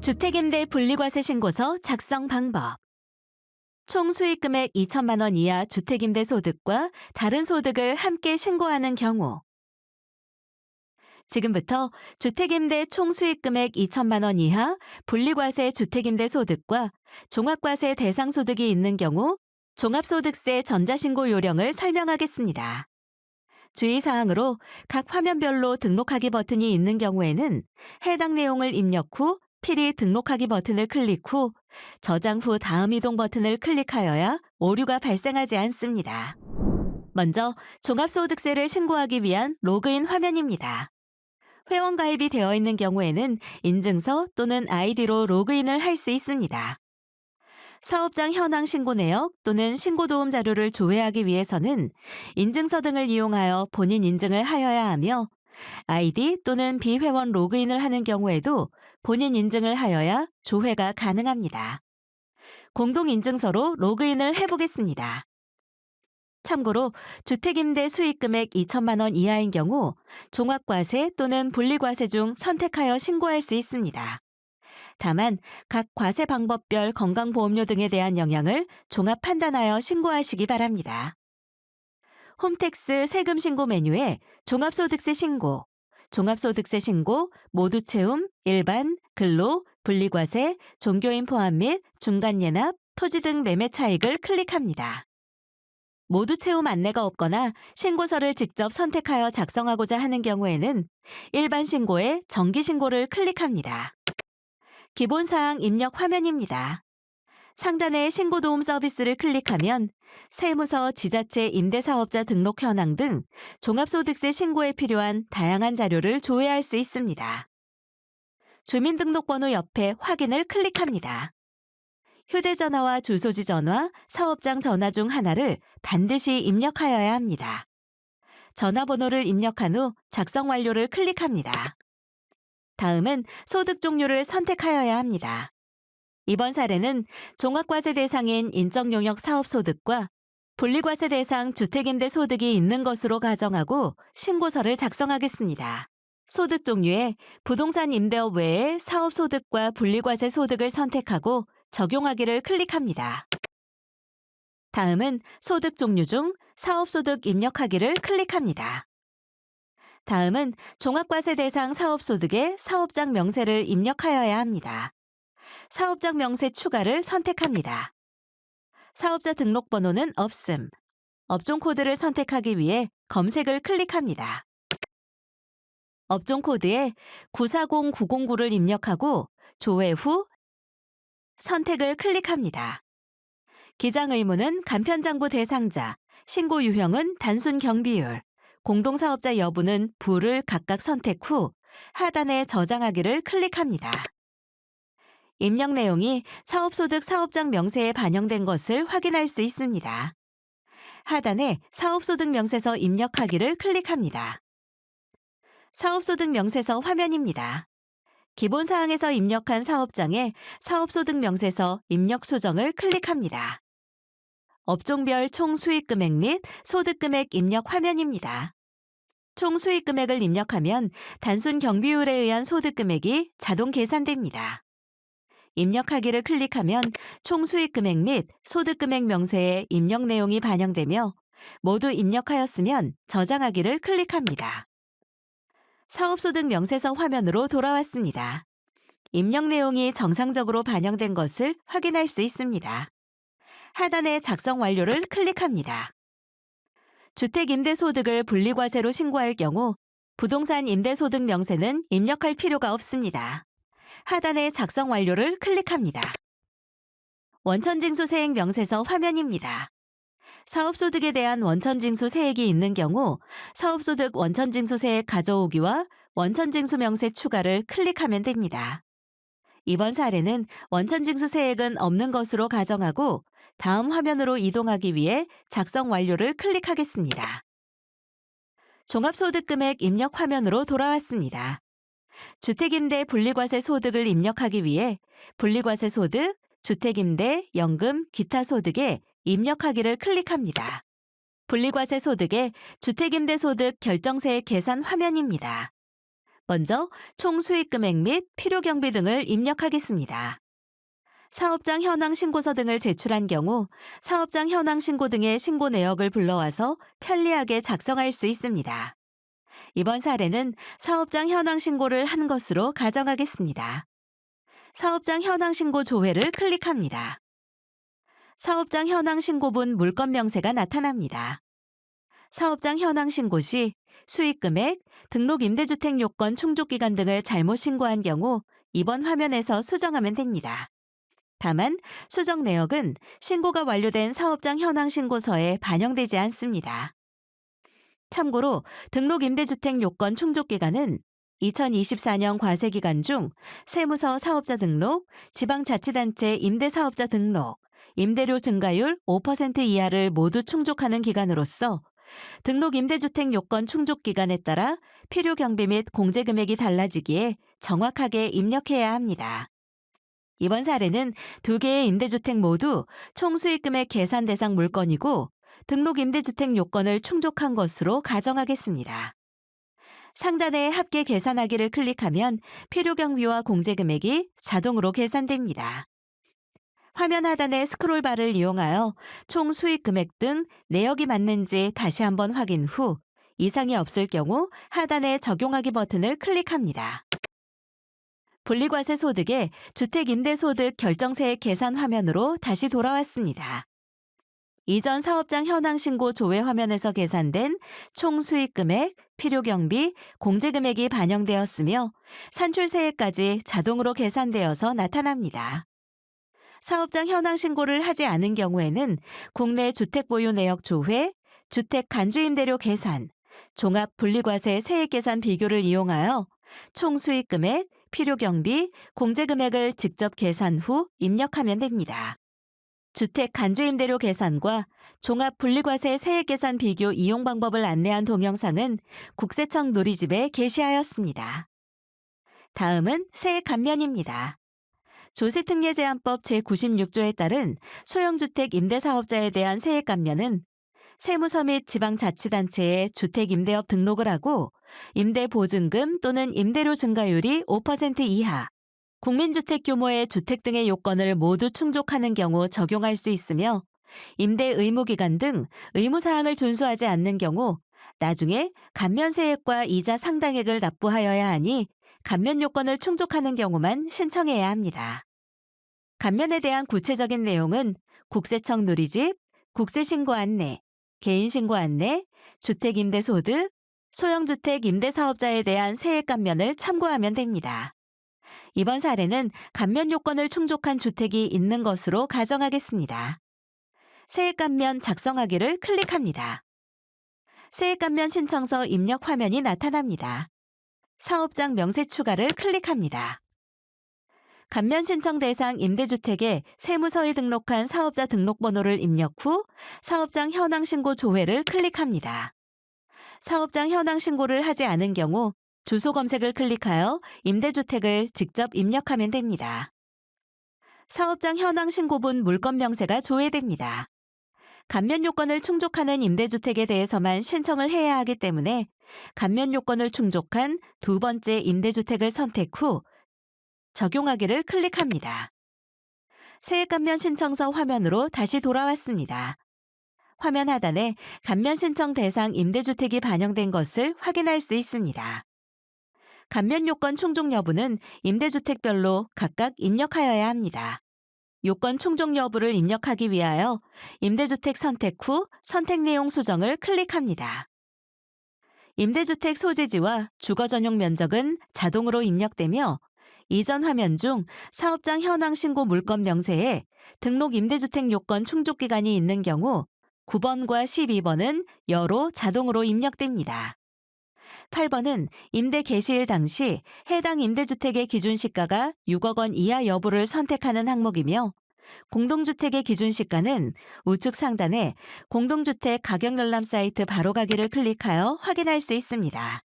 주택임대 분리과세 신고서 작성 방법. 총 수익금액 2천만 원 이하 주택임대 소득과 다른 소득을 함께 신고하는 경우. 지금부터 주택임대 총 수익금액 2천만 원 이하 분리과세 주택임대 소득과 종합과세 대상 소득이 있는 경우 종합소득세 전자신고 요령을 설명하겠습니다. 주의사항으로 각 화면별로 등록하기 버튼이 있는 경우에는 해당 내용을 입력 후 필히 등록하기 버튼을 클릭 후 저장 후 다음 이동 버튼을 클릭하여야 오류가 발생하지 않습니다. 먼저 종합소득세를 신고하기 위한 로그인 화면입니다. 회원 가입이 되어 있는 경우에는 인증서 또는 아이디로 로그인을 할 수 있습니다. 사업장 현황 신고 내역 또는 신고도움 자료를 조회하기 위해서는 인증서 등을 이용하여 본인 인증을 하여야 하며 아이디 또는 비회원 로그인을 하는 경우에도 본인 인증을 하여야 조회가 가능합니다. 공동인증서로 로그인을 해보겠습니다. 참고로 주택임대 수익금액 2천만 원 이하인 경우 종합과세 또는 분리과세 중 선택하여 신고할 수 있습니다. 다만 각 과세 방법별 건강보험료 등에 대한 영향을 종합 판단하여 신고하시기 바랍니다. 홈택스 세금 신고 메뉴에 종합소득세 신고, 종합소득세 신고, 모두 채움, 일반, 근로, 분리과세, 종교인 포함 및 중간예납, 토지 등 매매 차익을 클릭합니다. 모두 채움 안내가 없거나 신고서를 직접 선택하여 작성하고자 하는 경우에는 일반 신고에 정기 신고를 클릭합니다. 기본사항 입력 화면입니다. 상단의 신고도움 서비스를 클릭하면 세무서, 지자체, 임대사업자 등록 현황 등 종합소득세 신고에 필요한 다양한 자료를 조회할 수 있습니다. 주민등록번호 옆에 확인을 클릭합니다. 휴대전화와 주소지 전화, 사업장 전화 중 하나를 반드시 입력하여야 합니다. 전화번호를 입력한 후 작성 완료를 클릭합니다. 다음은 소득 종류를 선택하여야 합니다. 이번 사례는 종합과세 대상인 인적용역 사업소득과 분리과세 대상 주택임대 소득이 있는 것으로 가정하고 신고서를 작성하겠습니다. 소득 종류에 부동산 임대업 외에 사업소득과 분리과세 소득을 선택하고 적용하기를 클릭합니다. 다음은 소득 종류 중 사업소득 입력하기를 클릭합니다. 다음은 종합과세 대상 사업소득의 사업장 명세를 입력하여야 합니다. 사업장 명세 추가를 선택합니다. 사업자 등록번호는 없음. 업종 코드를 선택하기 위해 검색을 클릭합니다. 업종 코드에 940909를 입력하고 조회 후 선택을 클릭합니다. 기장 의무는 간편장부 대상자, 신고 유형은 단순 경비율, 공동사업자 여부는 부를 각각 선택 후 하단에 저장하기를 클릭합니다. 입력 내용이 사업소득 사업장 명세에 반영된 것을 확인할 수 있습니다. 하단에 사업소득 명세서 입력하기를 클릭합니다. 사업소득 명세서 화면입니다. 기본사항에서 입력한 사업장에 사업소득 명세서 입력 수정을 클릭합니다. 업종별 총 수익금액 및 소득금액 입력 화면입니다. 총 수익금액을 입력하면 단순 경비율에 의한 소득금액이 자동 계산됩니다. 입력하기를 클릭하면 총 수익금액 및 소득금액 명세에 입력 내용이 반영되며 모두 입력하였으면 저장하기를 클릭합니다. 사업소득 명세서 화면으로 돌아왔습니다. 입력 내용이 정상적으로 반영된 것을 확인할 수 있습니다. 하단에 작성 완료를 클릭합니다. 주택임대소득을 분리과세로 신고할 경우 부동산 임대소득 명세는 입력할 필요가 없습니다. 하단에 작성 완료를 클릭합니다. 원천징수 세액 명세서 화면입니다. 사업소득에 대한 원천징수 세액이 있는 경우 사업소득 원천징수 세액 가져오기와 원천징수 명세 추가를 클릭하면 됩니다. 이번 사례는 원천징수 세액은 없는 것으로 가정하고 다음 화면으로 이동하기 위해 작성 완료를 클릭하겠습니다. 종합소득금액 입력 화면으로 돌아왔습니다. 주택임대 분리과세 소득을 입력하기 위해 분리과세 소득, 주택임대, 연금, 기타 소득에 입력하기를 클릭합니다. 분리과세 소득의 주택임대 소득 결정세액 계산 화면입니다. 먼저 총 수익 금액 및 필요 경비 등을 입력하겠습니다. 사업장 현황 신고서 등을 제출한 경우 사업장 현황 신고 등의 신고 내역을 불러와서 편리하게 작성할 수 있습니다. 이번 사례는 사업장 현황 신고를 한 것으로 가정하겠습니다. 사업장 현황 신고 조회를 클릭합니다. 사업장 현황 신고분 물건 명세가 나타납니다. 사업장 현황 신고 시 수익 금액, 등록 임대주택 요건 충족 기간 등을 잘못 신고한 경우 이번 화면에서 수정하면 됩니다. 다만 수정 내역은 신고가 완료된 사업장 현황 신고서에 반영되지 않습니다. 참고로 등록 임대주택 요건 충족 기간은 2024년 과세 기간 중 세무서 사업자 등록, 지방자치단체 임대사업자 등록, 임대료 증가율 5% 이하를 모두 충족하는 기간으로서 등록 임대주택 요건 충족 기간에 따라 필요 경비 및 공제 금액이 달라지기에 정확하게 입력해야 합니다. 이번 사례는 두 개의 임대주택 모두 총 수익 금액 계산 대상 물건이고 등록 임대주택 요건을 충족한 것으로 가정하겠습니다. 상단의 합계 계산하기를 클릭하면 필요 경비와 공제 금액이 자동으로 계산됩니다. 화면 하단의 스크롤바를 이용하여 총 수익 금액 등 내역이 맞는지 다시 한번 확인 후 이상이 없을 경우 하단의 적용하기 버튼을 클릭합니다. 분리과세 소득의 주택임대소득 결정세액 계산 화면으로 다시 돌아왔습니다. 이전 사업장 현황 신고 조회 화면에서 계산된 총 수익 금액, 필요 경비, 공제 금액이 반영되었으며 산출세액까지 자동으로 계산되어서 나타납니다. 사업장 현황 신고를 하지 않은 경우에는 국내 주택 보유 내역 조회, 주택 간주임대료 계산, 종합 분리과세 세액 계산 비교를 이용하여 총 수익 금액, 필요 경비, 공제 금액을 직접 계산 후 입력하면 됩니다. 주택 간주임대료 계산과 종합 분리과세 세액 계산 비교 이용 방법을 안내한 동영상은 국세청 누리집에 게시하였습니다. 다음은 세액 감면입니다. 조세특례제한법 제96조에 따른 소형주택 임대사업자에 대한 세액 감면은 세무서 및 지방자치단체에 주택임대업 등록을 하고 임대보증금 또는 임대료 증가율이 5% 이하, 국민주택 규모의 주택 등의 요건을 모두 충족하는 경우 적용할 수 있으며 임대 의무기간 등 의무사항을 준수하지 않는 경우 나중에 감면세액과 이자 상당액을 납부하여야 하니 감면 요건을 충족하는 경우만 신청해야 합니다. 감면에 대한 구체적인 내용은 국세청 누리집, 국세신고 안내, 개인신고 안내, 주택임대소득, 소형주택 임대사업자에 대한 세액 감면을 참고하면 됩니다. 이번 사례는 감면 요건을 충족한 주택이 있는 것으로 가정하겠습니다. 세액 감면 작성하기를 클릭합니다. 세액 감면 신청서 입력 화면이 나타납니다. 사업장 명세 추가를 클릭합니다. 감면 신청 대상 임대주택에 세무서에 등록한 사업자 등록번호를 입력 후 사업장 현황 신고 조회를 클릭합니다. 사업장 현황 신고를 하지 않은 경우 주소 검색을 클릭하여 임대주택을 직접 입력하면 됩니다. 사업장 현황 신고분 물건 명세가 조회됩니다. 감면 요건을 충족하는 임대주택에 대해서만 신청을 해야 하기 때문에 감면 요건을 충족한 두 번째 임대주택을 선택 후 적용하기를 클릭합니다. 세액 감면 신청서 화면으로 다시 돌아왔습니다. 화면 하단에 감면 신청 대상 임대주택이 반영된 것을 확인할 수 있습니다. 감면 요건 충족 여부는 임대주택별로 각각 입력하여야 합니다. 요건 충족 여부를 입력하기 위하여 임대주택 선택 후 선택 내용 수정을 클릭합니다. 임대주택 소재지와 주거 전용 면적은 자동으로 입력되며 이전 화면 중 사업장 현황 신고 물건 명세에 등록 임대주택 요건 충족 기간이 있는 경우 9번과 12번은 여로 자동으로 입력됩니다. 8번은 임대 개시일 당시 해당 임대주택의 기준시가가 6억 원 이하 여부를 선택하는 항목이며 공동주택의 기준시가는 우측 상단에 공동주택 가격열람 사이트 바로가기를 클릭하여 확인할 수 있습니다.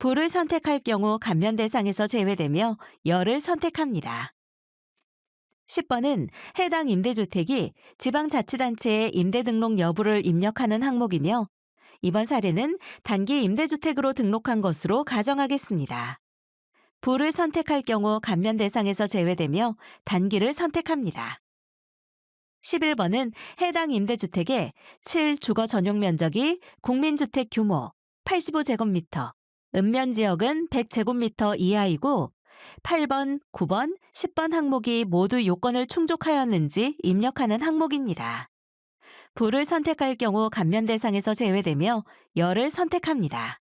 부를 선택할 경우 감면 대상에서 제외되며 여를 선택합니다. 10번은 해당 임대주택이 지방자치단체에 임대 등록 여부를 입력하는 항목이며 이번 사례는 단기 임대주택으로 등록한 것으로 가정하겠습니다. 부를 선택할 경우 감면 대상에서 제외되며 단기를 선택합니다. 11번은 해당 임대주택의 7 주거 전용 면적이 국민주택 규모 85제곱미터, 읍면지역은 100제곱미터 이하이고 8번, 9번, 10번 항목이 모두 요건을 충족하였는지 입력하는 항목입니다. 부를 선택할 경우 감면 대상에서 제외되며 열을 선택합니다.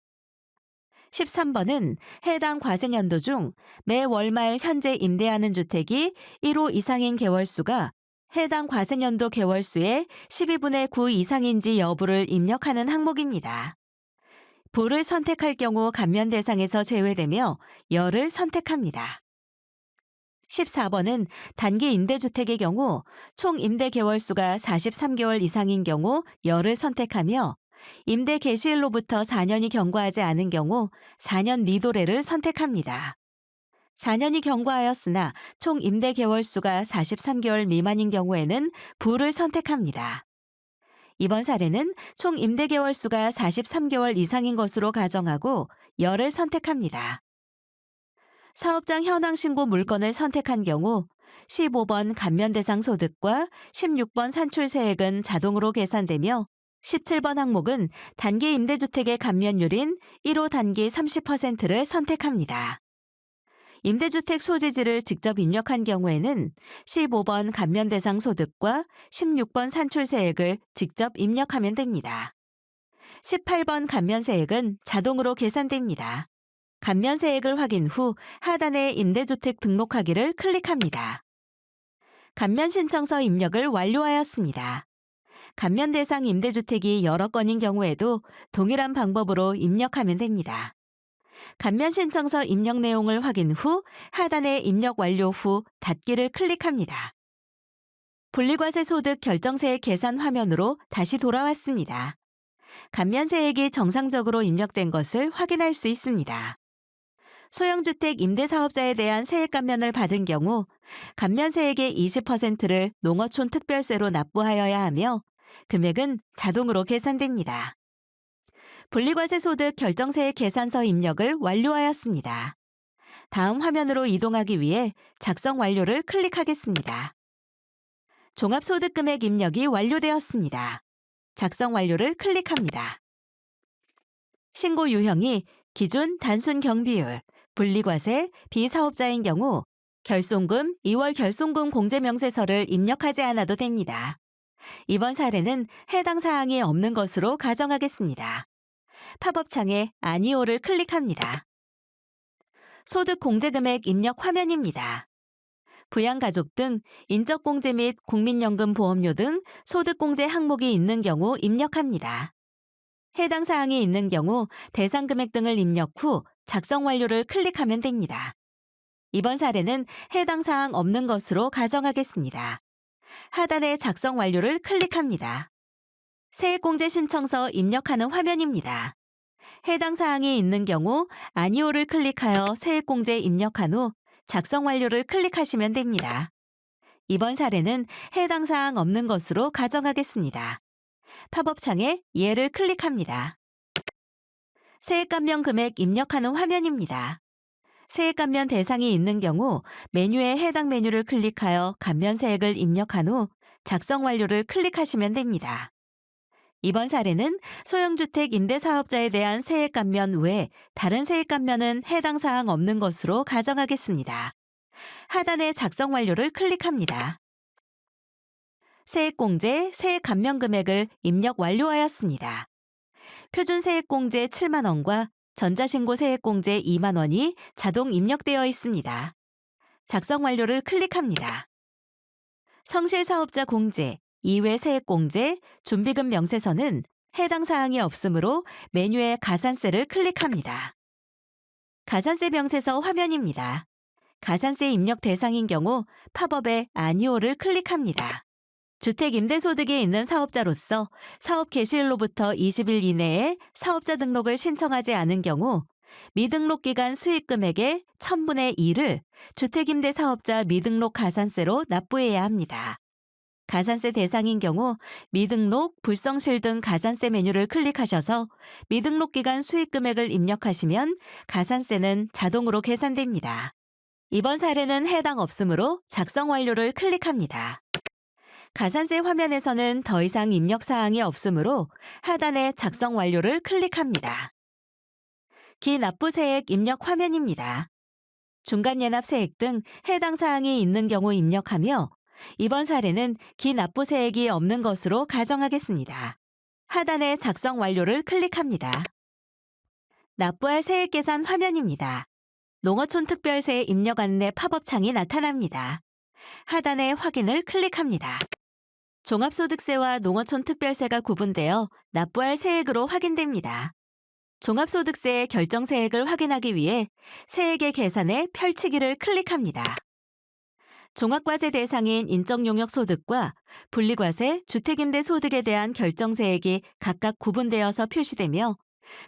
13번은 해당 과세년도 중 매 월말 현재 임대하는 주택이 1호 이상인 개월수가 해당 과세년도 개월수의 12분의 9 이상인지 여부를 입력하는 항목입니다. 부를 선택할 경우 감면 대상에서 제외되며 열을 선택합니다. 14번은 단기 임대주택의 경우 총 임대 개월수가 43개월 이상인 경우 열을 선택하며 임대 개시일로부터 4년이 경과하지 않은 경우 4년 미도래를 선택합니다. 4년이 경과하였으나 총 임대 개월수가 43개월 미만인 경우에는 부를 선택합니다. 이번 사례는 총 임대 개월수가 43개월 이상인 것으로 가정하고 열을 선택합니다. 사업장 현황 신고 물건을 선택한 경우 15번 감면 대상 소득과 16번 산출세액은 자동으로 계산되며 17번 항목은 단기 임대주택의 감면율인 1호 단기 30%를 선택합니다. 임대주택 소지지를 직접 입력한 경우에는 15번 감면 대상 소득과 16번 산출세액을 직접 입력하면 됩니다. 18번 감면세액은 자동으로 계산됩니다. 감면세액을 확인 후 하단의 임대주택 등록하기를 클릭합니다. 감면신청서 입력을 완료하였습니다. 감면 대상 임대주택이 여러 건인 경우에도 동일한 방법으로 입력하면 됩니다. 감면신청서 입력 내용을 확인 후 하단의 입력 완료 후 닫기를 클릭합니다. 분리과세 소득 결정세액 계산 화면으로 다시 돌아왔습니다. 감면세액이 정상적으로 입력된 것을 확인할 수 있습니다. 소형주택 임대사업자에 대한 세액 감면을 받은 경우 감면세액의 20%를 농어촌 특별세로 납부하여야 하며 금액은 자동으로 계산됩니다. 분리과세 소득 결정세액 계산서 입력을 완료하였습니다. 다음 화면으로 이동하기 위해 작성 완료를 클릭하겠습니다. 종합소득금액 입력이 완료되었습니다. 작성 완료를 클릭합니다. 신고 유형이 기준 단순 경비율, 분리과세, 비사업자인 경우 결손금, 2월 결손금 공제명세서를 입력하지 않아도 됩니다. 이번 사례는 해당 사항이 없는 것으로 가정하겠습니다. 팝업창에 아니오를 클릭합니다. 소득공제금액 입력 화면입니다. 부양가족 등 인적공제 및 국민연금 보험료 등 소득공제 항목이 있는 경우 입력합니다. 해당 사항이 있는 경우 대상 금액 등을 입력 후 작성 완료를 클릭하면 됩니다. 이번 사례는 해당 사항 없는 것으로 가정하겠습니다. 하단의 작성 완료를 클릭합니다. 세액공제 신청서 입력하는 화면입니다. 해당 사항이 있는 경우 아니오를 클릭하여 세액공제 입력한 후 작성 완료를 클릭하시면 됩니다. 이번 사례는 해당 사항 없는 것으로 가정하겠습니다. 팝업창에 예를 클릭합니다. 세액감면 금액 입력하는 화면입니다. 세액감면 대상이 있는 경우 메뉴에 해당 메뉴를 클릭하여 감면세액을 입력한 후 작성 완료를 클릭하시면 됩니다. 이번 사례는 소형주택 임대사업자에 대한 세액감면 외 다른 세액감면은 해당 사항 없는 것으로 가정하겠습니다. 하단의 작성 완료를 클릭합니다. 세액공제, 세액감면 금액을 입력 완료하였습니다. 표준세액공제 7만 원과 전자신고 세액공제 2만 원이 자동 입력되어 있습니다. 작성 완료를 클릭합니다. 성실사업자 공제, 이외 세액공제, 준비금 명세서는 해당 사항이 없으므로 메뉴에 가산세를 클릭합니다. 가산세 명세서 화면입니다. 가산세 입력 대상인 경우 팝업에 아니오를 클릭합니다. 주택 임대소득이 있는 사업자로서 사업 개시일로부터 20일 이내에 사업자 등록을 신청하지 않은 경우 미등록 기간 수익 금액의 1000분의 1을 주택임대사업자 미등록 가산세로 납부해야 합니다. 가산세 대상인 경우 미등록, 불성실 등 가산세 메뉴를 클릭하셔서 미등록 기간 수익 금액을 입력하시면 가산세는 자동으로 계산됩니다. 이번 사례는 해당 없으므로 작성 완료를 클릭합니다. 가산세 화면에서는 더 이상 입력 사항이 없으므로 하단의 작성 완료를 클릭합니다. 기납부세액 입력 화면입니다. 중간예납세액 등 해당 사항이 있는 경우 입력하며 이번 사례는 기납부세액이 없는 것으로 가정하겠습니다. 하단의 작성 완료를 클릭합니다. 납부할 세액 계산 화면입니다. 농어촌 특별세 입력 안내 팝업 창이 나타납니다. 하단의 확인을 클릭합니다. 종합소득세와 농어촌 특별세가 구분되어 납부할 세액으로 확인됩니다. 종합소득세의 결정세액을 확인하기 위해 세액의 계산에 펼치기를 클릭합니다. 종합과세 대상인 인적용역소득과 분리과세, 주택임대소득에 대한 결정세액이 각각 구분되어서 표시되며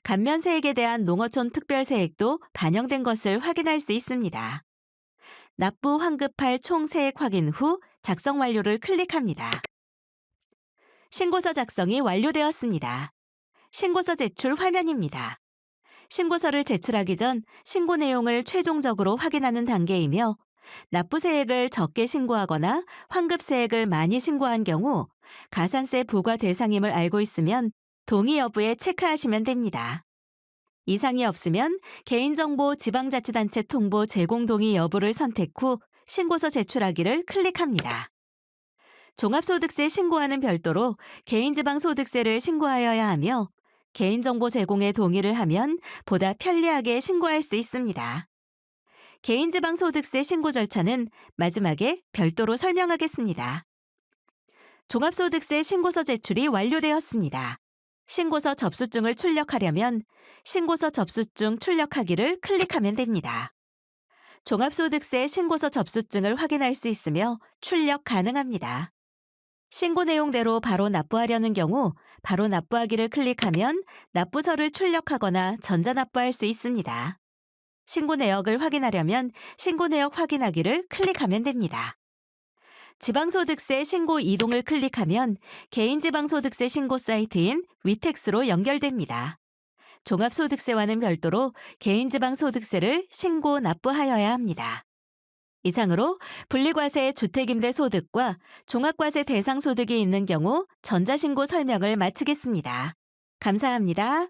감면세액에 대한 농어촌 특별세액도 반영된 것을 확인할 수 있습니다. 납부 환급할 총 세액 확인 후 작성 완료를 클릭합니다. 신고서 작성이 완료되었습니다. 신고서 제출 화면입니다. 신고서를 제출하기 전 신고 내용을 최종적으로 확인하는 단계이며 납부세액을 적게 신고하거나 환급세액을 많이 신고한 경우 가산세 부과 대상임을 알고 있으면 동의 여부에 체크하시면 됩니다. 이상이 없으면 개인정보 지방자치단체 통보 제공 동의 여부를 선택 후 신고서 제출하기를 클릭합니다. 종합소득세 신고와는 별도로 개인지방소득세를 신고하여야 하며 개인정보 제공에 동의를 하면 보다 편리하게 신고할 수 있습니다. 개인지방소득세 신고 절차는 마지막에 별도로 설명하겠습니다. 종합소득세 신고서 제출이 완료되었습니다. 신고서 접수증을 출력하려면 신고서 접수증 출력하기를 클릭하면 됩니다. 종합소득세 신고서 접수증을 확인할 수 있으며 출력 가능합니다. 신고 내용대로 바로 납부하려는 경우 바로 납부하기를 클릭하면 납부서를 출력하거나 전자납부할 수 있습니다. 신고 내역을 확인하려면 신고 내역 확인하기를 클릭하면 됩니다. 지방소득세 신고 이동을 클릭하면 개인지방소득세 신고 사이트인 위텍스로 연결됩니다. 종합소득세와는 별도로 개인지방소득세를 신고 납부하여야 합니다. 이상으로 분리과세 주택임대소득과 종합과세 대상소득이 있는 경우 전자신고 설명을 마치겠습니다. 감사합니다.